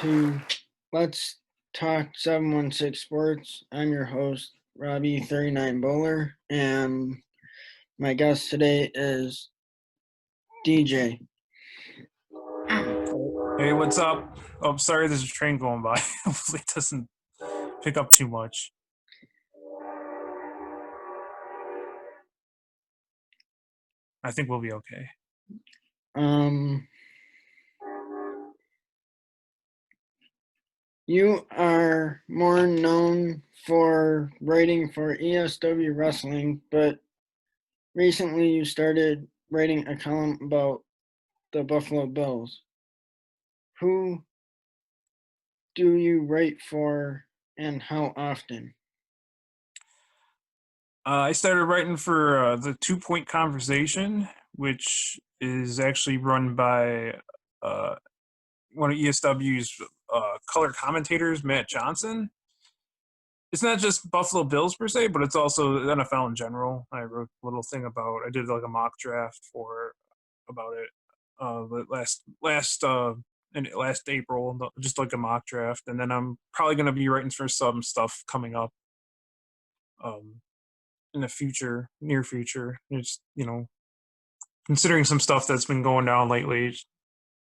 to Let's Talk 716 Sports. I'm your host, Robby 39 Bowler, and my guest today is DJ. Hey, what's up? Oh, sorry, there's a train going by. Hopefully it doesn't pick up too much. I think we'll be okay. You are more known for writing for ESW Wrestling, but recently you started writing a column about the Buffalo Bills. Who do you write for and how often? I started writing for the 2 Point Conversation, which is actually run by one of ESW's color commentators, Matt Johnson. It's not just Buffalo Bills per se, but it's also the NFL in general. I wrote a little thing about. I did like a mock draft about it last April, just like a mock draft, and then I'm probably going to be writing for some stuff coming up in the near future. It's considering some stuff that's been going down lately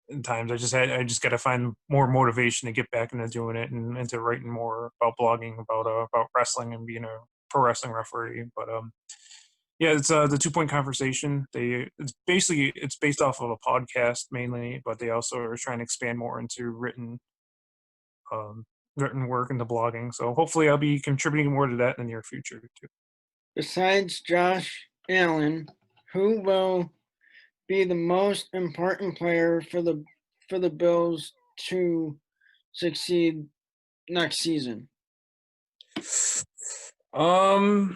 in times. I just got to find more motivation to get back into doing it and into writing more about blogging about wrestling and being a pro wrestling referee. But yeah, it's the 2 Point Conversation. It's based off of a podcast mainly, but they also are trying to expand more into written work into blogging. So hopefully, I'll be contributing more to that in the near future too. Besides Josh Allen, who will be the most important player for the Bills to succeed next season? I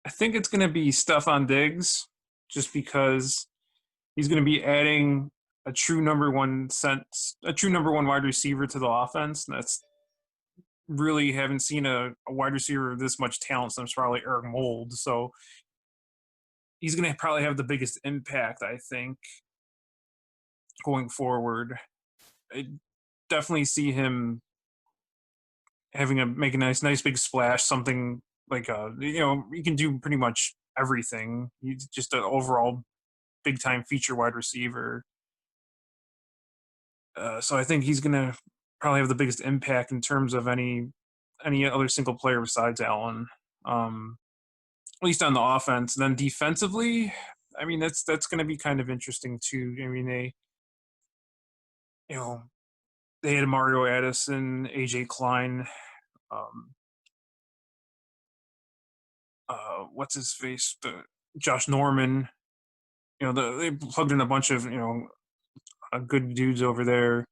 think it's going to be Stephon Diggs, just because he's going to be adding a true number one wide receiver to the offense. And that's really haven't seen a wide receiver of this much talent since probably Eric Mold. So he's going to probably have the biggest impact, I think, going forward. I definitely see him make a nice big splash, something like he can do pretty much everything. He's just an overall big time feature wide receiver. So I think he's gonna probably have the biggest impact in terms of any other single player besides Allen. At least on the offense. And then defensively, I mean that's going to be kind of interesting too. I mean they had Mario Addison, AJ Klein, what's his face, Josh Norman. They plugged in a bunch of good dudes over there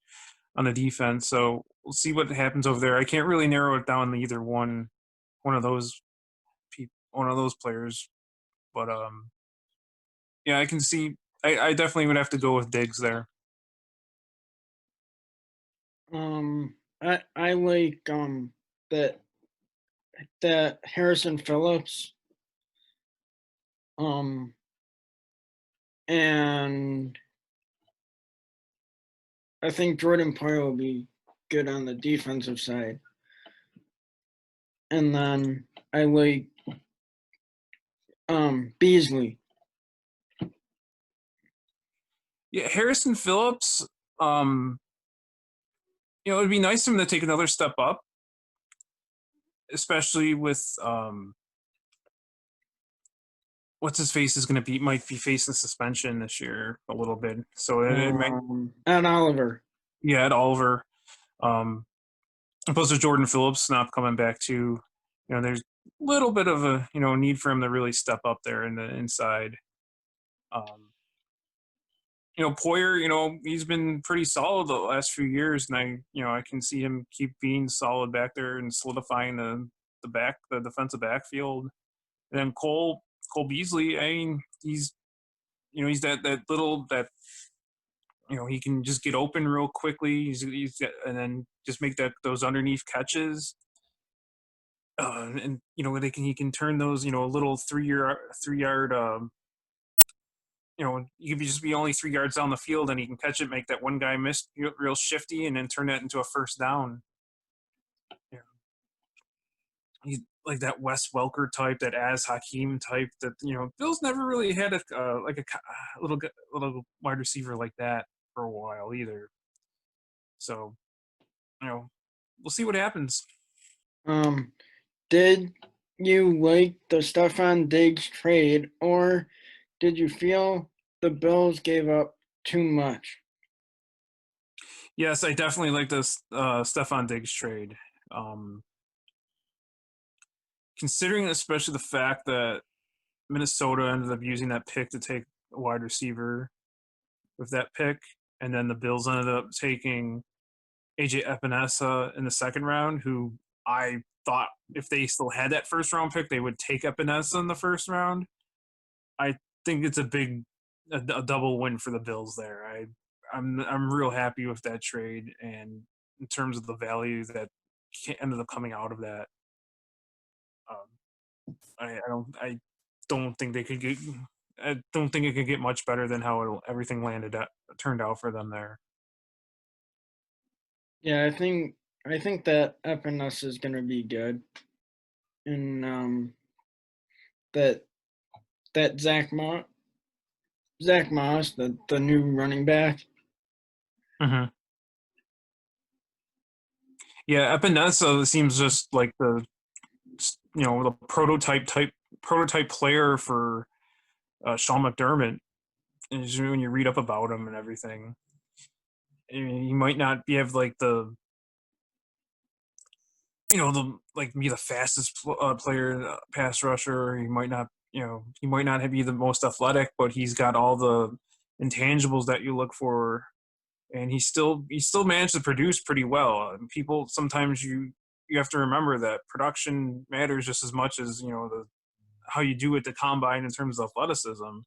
on the defense. So we'll see what happens over there. I can't really narrow it down to either one of those players, but yeah, I can see. I definitely would have to go with Diggs there. I like that Harrison Phillips and I think Jordan Poyer will be good on the defensive side. And then I like Beasley. Yeah, Harrison Phillips. It'd be nice for him to take another step up, especially with what's his face might be facing suspension this year a little bit. So it might. And Oliver. Yeah, at Oliver. Opposed to Jordan Phillips not coming back too. There's a little bit of a need for him to really step up there in the inside. Poyer, he's been pretty solid the last few years, and I can see him keep being solid back there and solidifying the defensive backfield. And then Cole Beasley, I mean, he's that little that he can just get open real quickly. And then just make those underneath catches. And he can turn those a little 3 yard you could just be only 3 yards down the field and he can catch it, make that one guy miss real shifty, and then turn that into a first down. You know, he's like that Wes Welker type, that Az Hakim type. That Bills never really had a little wide receiver like that for a while either. So we'll see what happens. Did you like the Stefon Diggs trade, or did you feel the Bills gave up too much? Yes, I definitely like this Stefon Diggs trade. Considering especially the fact that Minnesota ended up using that pick to take a wide receiver with that pick, and then the Bills ended up taking AJ Epinesa in the second round, who I thought if they still had that first round pick, they would take Epinesa in the first round. I think it's a double win for the Bills there. I'm real happy with that trade, and in terms of the value that ended up coming out of that, I don't think they could get. I don't think it could get much better than how everything turned out for them there. Yeah, I think that Epinesa is going to be good, and that Zach Moss, the new running back. Mm-hmm. Yeah, Epinesa seems just like the prototype player for Sean McDermott. And when you read up about him and everything, I mean, he might not have like be the fastest player, pass rusher. He might not be the most athletic, but he's got all the intangibles that you look for, and he still managed to produce pretty well. And people sometimes you have to remember that production matters just as much as how you do at the combine in terms of athleticism.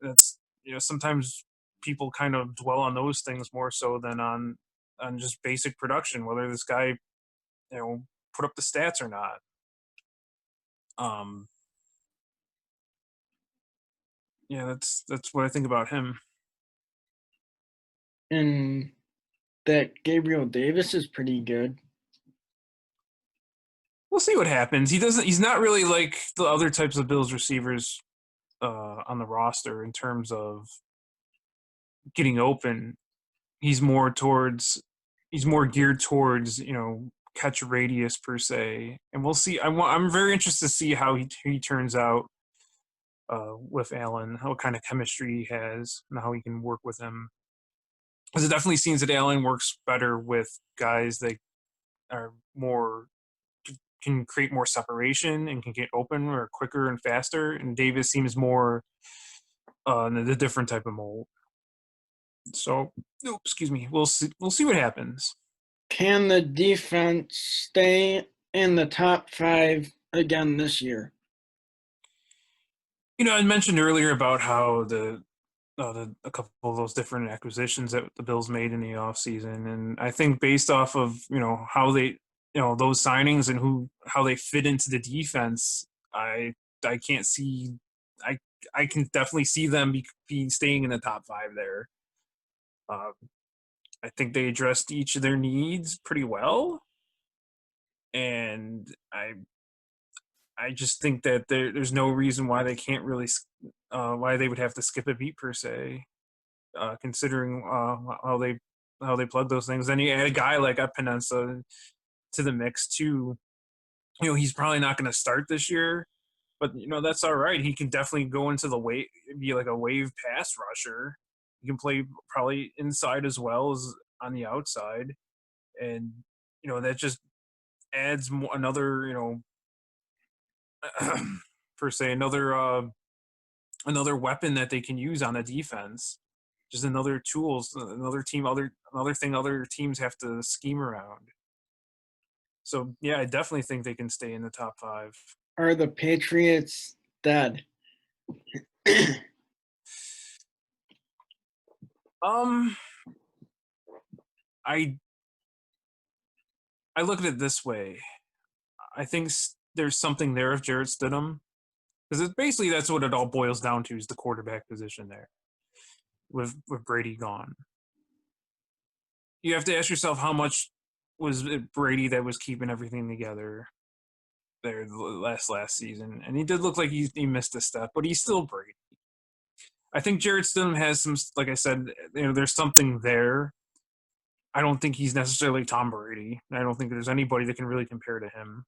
That's sometimes people kind of dwell on those things more so than on just basic production, whether this guy put up the stats or not. Um, yeah, that's what I think about him. And that Gabriel Davis is pretty good. We'll see what happens. He's not really like the other types of Bills receivers on the roster in terms of getting open. He's more geared towards catch radius per se, and we'll see. I'm very interested to see how he turns out with Allen, what kind of chemistry he has, and how he can work with him. Because it definitely seems that Allen works better with guys that are can create more separation and can get open or quicker and faster. And Davis seems more the different type of mold. So, excuse me. We'll see. We'll see what happens. Can the defense stay in the top 5 again this year? I mentioned earlier about how a couple of those different acquisitions that the Bills made in the offseason. And I think based off of, how they, those signings and how they fit into the defense, I can't see, I can definitely see them staying in the top 5 there. I think they addressed each of their needs pretty well. And I just think that there's no reason why they can't really, why they would have to skip a beat per se. Considering how they plug those things. Then you add a guy like Epinesa to the mix too. He's probably not going to start this year, but that's all right. He can definitely go into be like a wave pass rusher. He can play probably inside as well as on the outside, and that just adds another per se another weapon that they can use on the defense. Just another tools, another thing other teams have to scheme around. So yeah, I definitely think they can stay in the top 5. Are the Patriots dead? I look at it this way. I think there's something there of Jarrett Stidham. Because basically that's what it all boils down to, is the quarterback position there with Brady gone. You have to ask yourself, how much was it Brady that was keeping everything together there last season? And he did look like he missed a step, but he's still Brady. I think Jarrett Stidham has some, like I said, there's something there. I don't think he's necessarily Tom Brady. I don't think there's anybody that can really compare to him.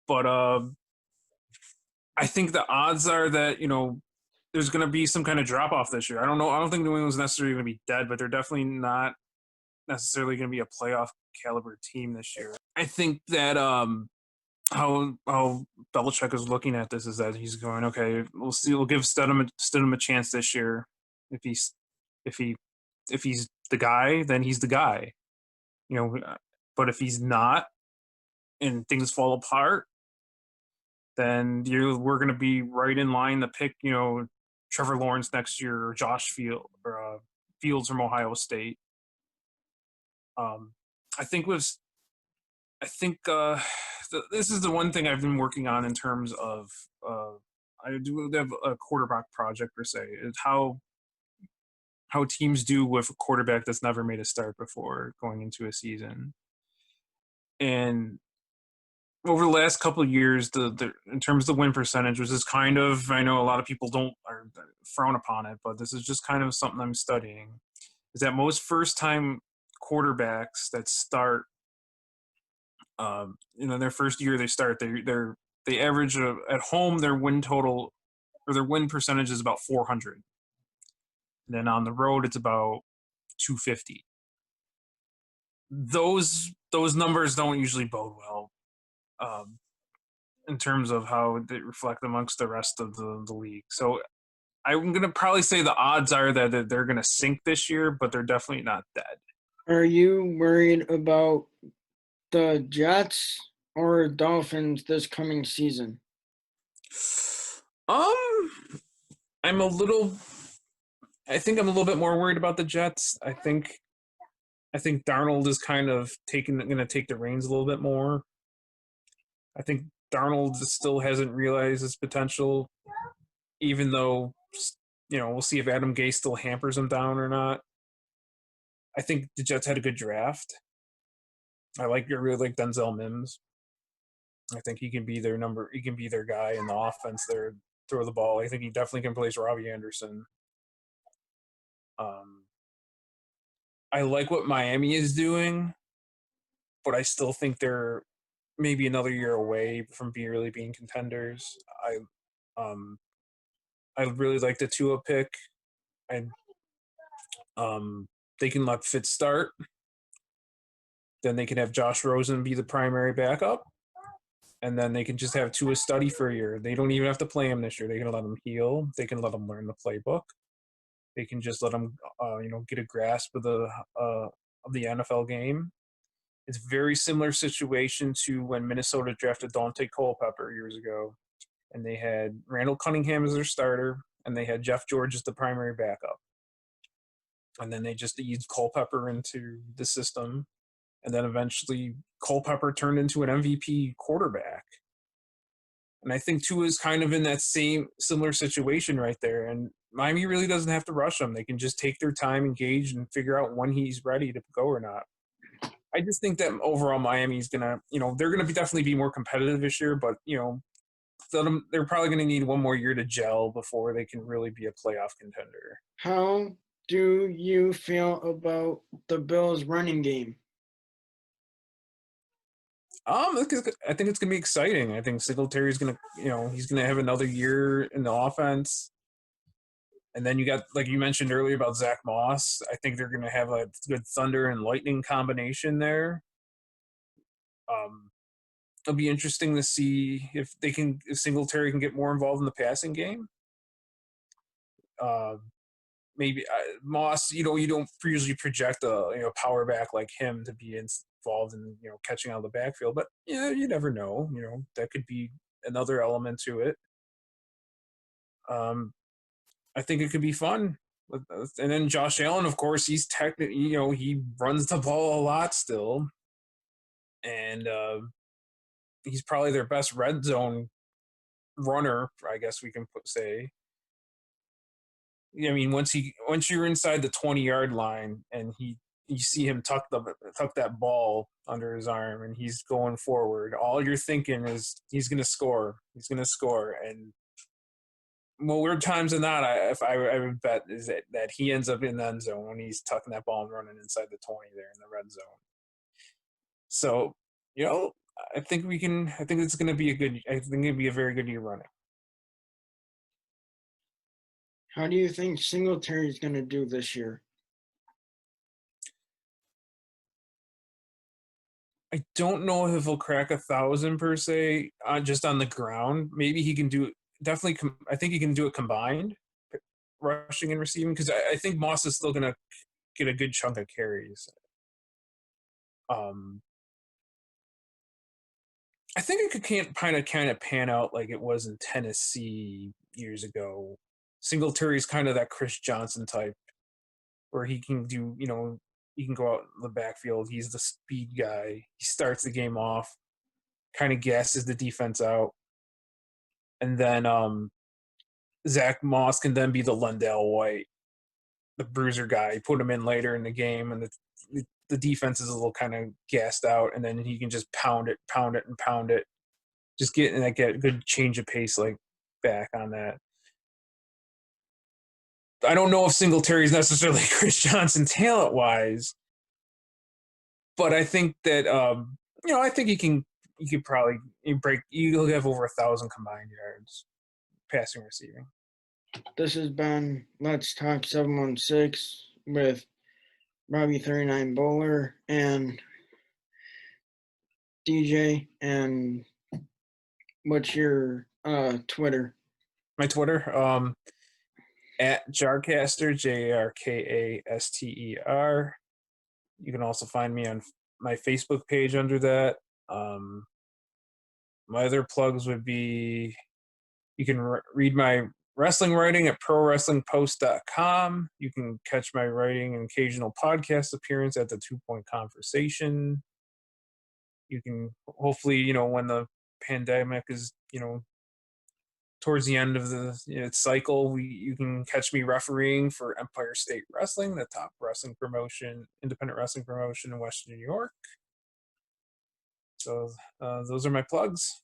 But I think the odds are that, there's going to be some kind of drop off this year. I don't know. I don't think New England's necessarily going to be dead, but they're definitely not necessarily going to be a playoff caliber team this year. I think that how Belichick is looking at this is that he's going, okay, we'll see. We'll give Stidham a chance this year. If he's the guy, then he's the guy. But if he's not, and things fall apart, then we're going to be right in line to pick, Trevor Lawrence next year, or Josh Fields from Ohio State. I think this is the one thing I've been working on in terms of I do have a quarterback project per se. Is how teams do with a quarterback that's never made a start before going into a season. And over the last couple of years, in terms of the win percentage, which is kind of, I know a lot of people frown upon it, but this is just kind of something I'm studying, is that most first-time quarterbacks that start, their first year they start, they average at home, their win total or their win percentage is about 400. And then on the road, it's about 250. Those numbers don't usually bode well. In terms of how they reflect amongst the rest of the league. So I'm going to probably say the odds are that they're going to sink this year, but they're definitely not dead. Are you worried about the Jets or Dolphins this coming season? I think I'm a little bit more worried about the Jets. I think Darnold is kind of going to take the reins a little bit more. I think Darnold still hasn't realized his potential, even though, we'll see if Adam Gase still hampers him down or not. I think the Jets had a good draft. I really like Denzel Mims. I think he can be their guy in the offense there, throw the ball. I think he definitely can replace Robbie Anderson. I like what Miami is doing, but I still think they're maybe another year away from really being contenders. I really like the Tua pick. They can let Fitz start. Then they can have Josh Rosen be the primary backup. And then they can just have Tua study for a year. They don't even have to play him this year. They can let him heal. They can let him learn the playbook. They can just let him, get a grasp of the NFL game. It's a very similar situation to when Minnesota drafted Dante Culpepper years ago. And they had Randall Cunningham as their starter, and they had Jeff George as the primary backup. And then they just eased Culpepper into the system. And then eventually Culpepper turned into an MVP quarterback. And I think Tua is kind of in that similar situation right there. And Miami really doesn't have to rush him. They can just take their time, engage, and figure out when he's ready to go or not. I just think that overall Miami's going to, they're going to definitely be more competitive this year, but, they're probably going to need one more year to gel before they can really be a playoff contender. How do you feel about the Bills' running game? I think it's going to be exciting. I think Singletary's going to, he's going to have another year in the offense. And then you got, like you mentioned earlier about Zach Moss. I think they're going to have a good thunder and lightning combination there. It'll be interesting to see if Singletary can get more involved in the passing game. Maybe Moss, you don't usually project a power back like him to be involved in catching out of the backfield, but you never know. That could be another element to it. I think it could be fun. And then Josh Allen, of course, he's technically, he runs the ball a lot still, and he's probably their best red zone runner, I guess we can say. I mean, once you're inside the 20-yard line and you see him tuck that ball under his arm and he's going forward, all you're thinking is he's going to score. He's going to score. And more times than not, I would bet is that he ends up in the end zone when he's tucking that ball and running inside the 20 there in the red zone. So, I think it's going to be a very good year running. How do you think Singletary's going to do this year? I don't know if he'll crack 1,000 per se, just on the ground. Maybe he can do it. Definitely, I think he can do it combined, rushing and receiving, because I think Moss is still going to get a good chunk of carries. I think it could kind of pan out like it was in Tennessee years ago. Singletary's kind of that Chris Johnson type, where he can do, he can go out in the backfield. He's the speed guy. He starts the game off, kind of gasses the defense out. And then Zach Moss can then be the Lundell White, the bruiser guy. Put him in later in the game, and the defense is a little kind of gassed out, and then he can just pound it, and pound it. Just get a good change of pace like back on that. I don't know if Singletary is necessarily Chris Johnson talent-wise, but I think that I think he could probably he'll have over 1,000 combined yards, passing, receiving. This has been Let's Talk 716 with Robby 39 Bowler and DJ. And what's your Twitter? My Twitter, at Jarcaster, JARKASTER. You can also find me on my Facebook page under that. My other plugs would be you can read my wrestling writing at prowrestlingpost.com. You can catch my writing and occasional podcast appearance at the 2 Point Conversation. You can hopefully, when the pandemic is, towards the end of its cycle, you can catch me refereeing for Empire State Wrestling, the top wrestling promotion, independent wrestling promotion in Western New York. So those are my plugs.